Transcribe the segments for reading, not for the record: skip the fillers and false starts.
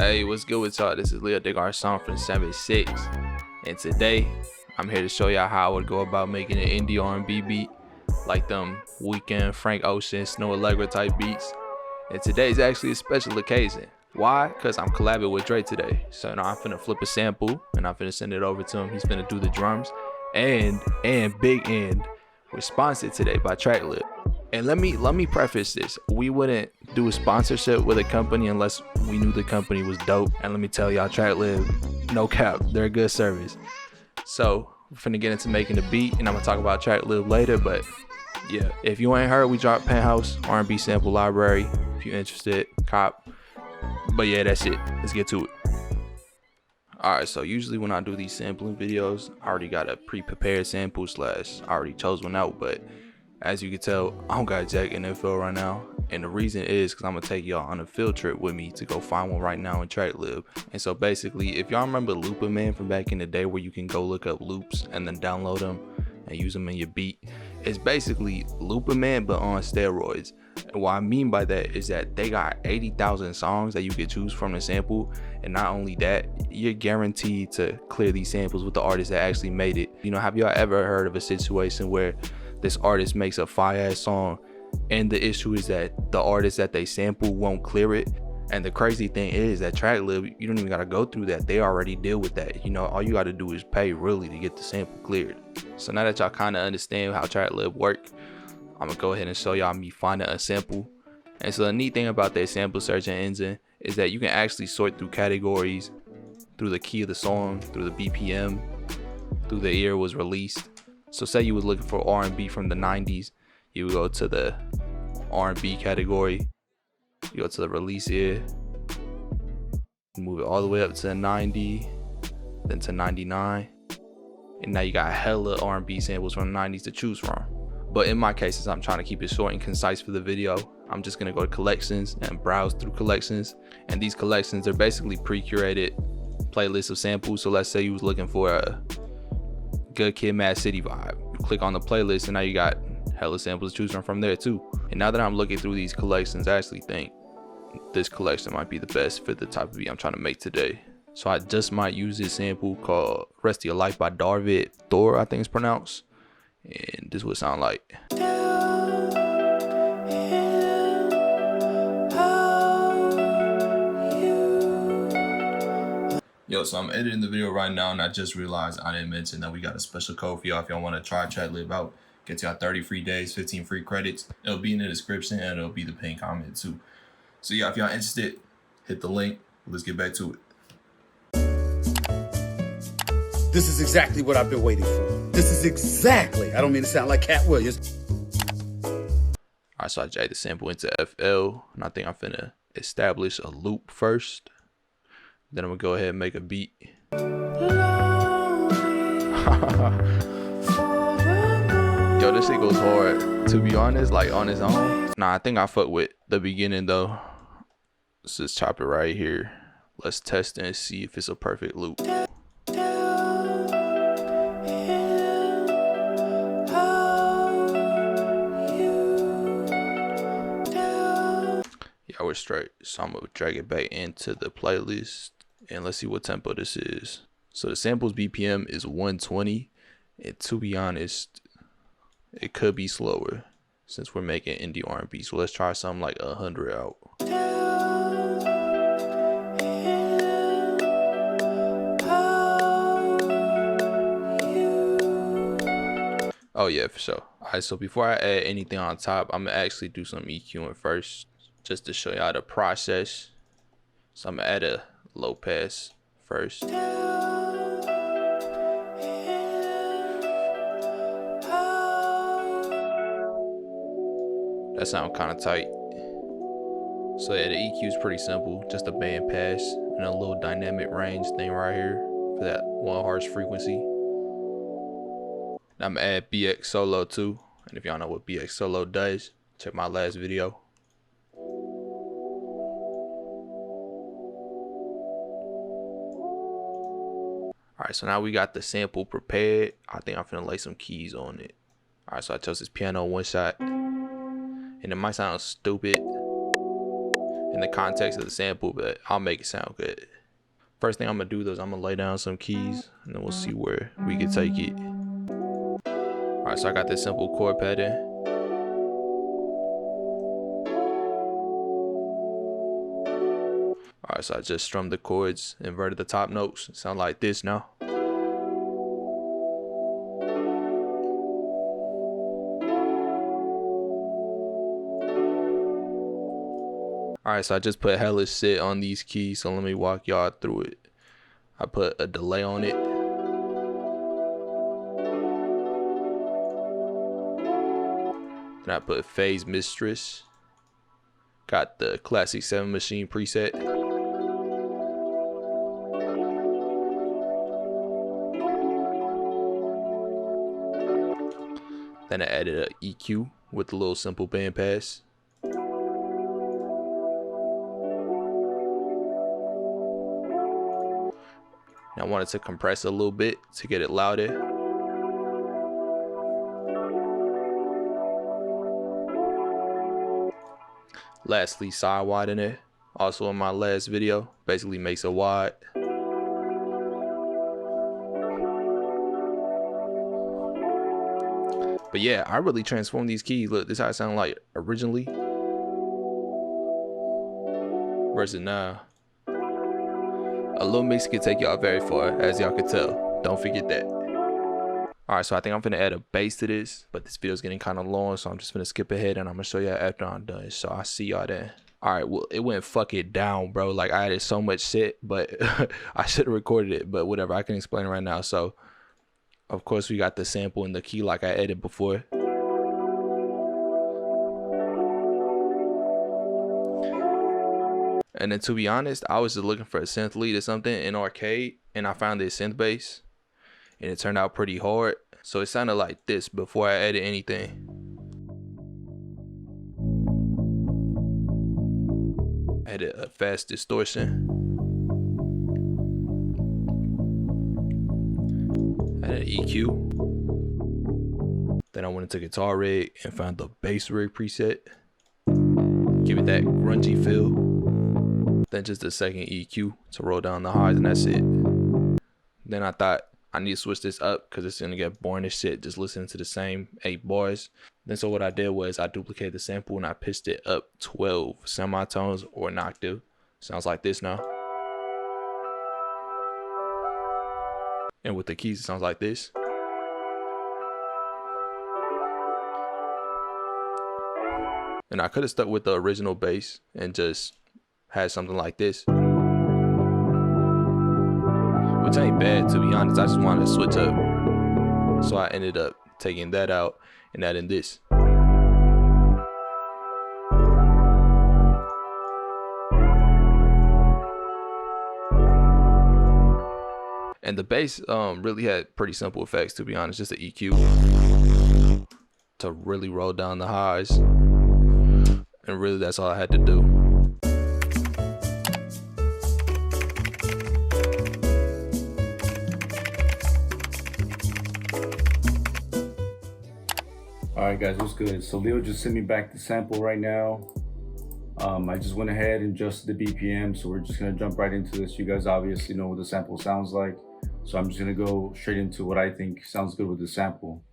Hey, what's good with y'all? This is Leo Digar song from 7-6, and today I'm here to show y'all how I would go about making an indie R&B beat like them Weeknd, Frank Ocean, Snoh Aalegra type beats. And today's actually a special occasion. Why? Because I'm collabing with Dre today. So now I'm finna flip a sample and I'm finna send it over to him. He's finna do the drums and Big End was sponsored today by TRACKLIB. And let me preface this. We wouldn't do a sponsorship with a company unless we knew the company was dope. And let me tell y'all, TRACKLIB, no cap, they're a good service. So we're finna get into making the beat, and I'm gonna talk about TRACKLIB later. But yeah, if you ain't heard, we dropped Penthouse R&B sample library. If you're interested, cop. But yeah, that's it. Let's get to it. Alright, so usually when I do these sampling videos, I already got a pre-prepared sample / I already chose one out, but as you can tell, I don't got jack info right now, and the reason is because I'm gonna take y'all on a field trip with me to go find one right now in TRACKLIB. And so basically, if y'all remember Looper Man from back in the day, where you can go look up loops and then download them and use them in your beat, it's basically Looper Man but on steroids. And what I mean by that is that they got 80,000 songs that you could choose from the sample, and not only that, you're guaranteed to clear these samples with the artist that actually made it. You know, have y'all ever heard of a situation where this artist makes a fire-ass song and the issue is that the artist that they sample won't clear it? And the crazy thing is that TRACKLIB, you don't even gotta go through that. They already deal with that. You know, all you gotta do is pay really to get the sample cleared. So now that y'all kind of understand how TRACKLIB work, I'm gonna go ahead and show y'all me finding a sample. And so the neat thing about that sample searching engine is that you can actually sort through categories, through the key of the song, through the BPM, through the year it was released. So say you was looking for R&B from the 90s, you would go to the R&B category, you go to the release year, move it all the way up to 90, then to 99, and now you got hella R&B samples from the 90s to choose from. But in my case, since I'm trying to keep it short and concise for the video, I'm just gonna go to collections and browse through collections. And these collections are basically pre-curated playlists of samples. So let's say you was looking for a Good Kid, Mad City vibe. You click on the playlist and now you got hella samples to choose from there too. And now that I'm looking through these collections, I actually think this collection might be the best for the type of beat I'm trying to make today. So I just might use this sample called Rest of Your Life by David Thor, I think it's pronounced. And this would sound like. Yo, so I'm editing the video right now, and I just realized I didn't mention that we got a special code for y'all if y'all want to try TRACKLIB out. Get y'all 30 free days, 15 free credits. It'll be in the description, and it'll be the pinned comment too. So yeah, if y'all interested, hit the link. Let's get back to it. This is exactly what I've been waiting for. This is exactly. I don't mean to sound like Cat Williams. Alright, so I jacked the sample into FL, and I think I'm finna establish a loop first. Then I'm gonna go ahead and make a beat. Yo, this shit goes hard. To be honest, like on its own. Nah, I think I fuck with the beginning though. Let's just chop it right here. Let's test it and see if it's a perfect loop. Yeah, we're straight. So I'm gonna drag it back into the playlist and let's see what tempo this is. So the sample's BPM is 120, and to be honest, it could be slower since we're making indie R&B. So let's try something like 100 out. Oh yeah, for sure. Alright, so before I add anything on top, I'm gonna actually do some EQing first, just to show y'all the process. So I'm gonna add a low pass first. That sounds kind of tight. So yeah, the EQ is pretty simple, just a band pass and a little dynamic range thing right here for that one harsh frequency. Now I'm gonna add BX Solo too, and if y'all know what BX Solo does, check my last video. Alright, so now we got the sample prepared. I think I'm finna lay some keys on it. Alright, so I chose this piano one shot, and it might sound stupid, in the context of the sample, but I'll make it sound good. First thing I'm gonna do though is I'm gonna lay down some keys, and then we'll see where we can take it. Alright, so I got this simple chord pattern. Alright, so I just strummed the chords, inverted the top notes. Sound like this now. Alright, so I just put hella shit on these keys, so let me walk y'all through it. I put a delay on it. Then I put phase mistress. Got the classic 7 machine preset. Then I added a EQ with a little simple band pass. I wanted to compress a little bit to get it louder. Lastly, side widener, also in my last video, basically makes it wide. But yeah, I really transformed these keys. Look, this is how it sounded like originally versus now. A little mix can take y'all very far, as y'all can tell. Don't forget that. Alright, so I think I'm gonna add a bass to this, but this video's getting kind of long, so I'm just gonna skip ahead and I'm gonna show y'all after I'm done. So I'll see y'all then. Alright, well, it went fucking down, bro. Like, I added so much shit, but I should have recorded it, but whatever. I can explain it right now. So, of course, we got the sample in the key like I added before. And then to be honest, I was just looking for a synth lead or something in arcade, and I found this synth bass, and it turned out pretty hard. So it sounded like this before I added anything. I added a fast distortion. I added an EQ. Then I went into guitar rig and found the bass rig preset. Give it that grungy feel. Then just a second EQ to roll down the highs, and that's it. Then I thought I need to switch this up because it's gonna get boring as shit just listening to the same 8 bars. Then so what I did was I duplicated the sample and I pitched it up 12 semitones or an octave. Sounds like this now. And with the keys it sounds like this. And I could have stuck with the original bass and just had something like this, which ain't bad to be honest. I just wanted to switch up, so I ended up taking that out and adding this. And the bass really had pretty simple effects, to be honest. Just an EQ to really roll down the highs, and really that's all I had to do. Alright guys, what's good? So Leo just sent me back the sample right now. I just went ahead and adjusted the BPM, so we're just gonna jump right into this. You guys obviously know what the sample sounds like, so I'm just gonna go straight into what I think sounds good with the sample.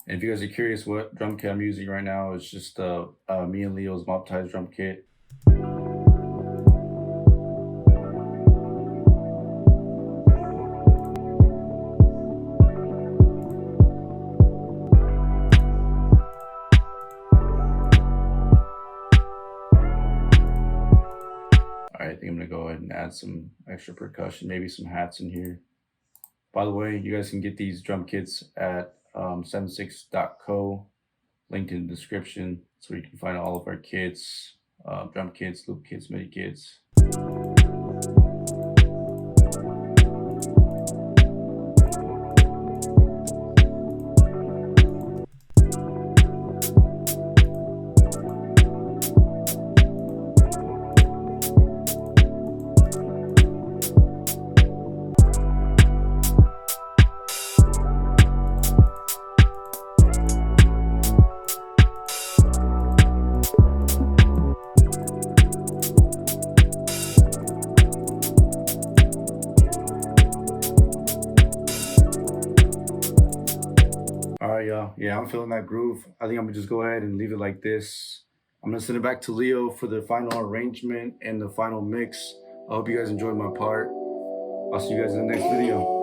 And if you guys are curious what drum kit I'm using right now, it's just me and Leo's Moptized drum kit. Alright, I think I'm gonna go ahead and add some extra percussion, maybe some hats in here. By the way, you guys can get these drum kits at 76.co, linked in the description, so you can find all of our kits, drum kits, loop kits, MIDI kits. right, y'all. Yeah, I'm feeling that groove. I think I'm gonna just go ahead and leave it like this. I'm gonna send it back to Leo for the final arrangement and the final mix. I hope you guys enjoyed my part. I'll see you guys in the next video.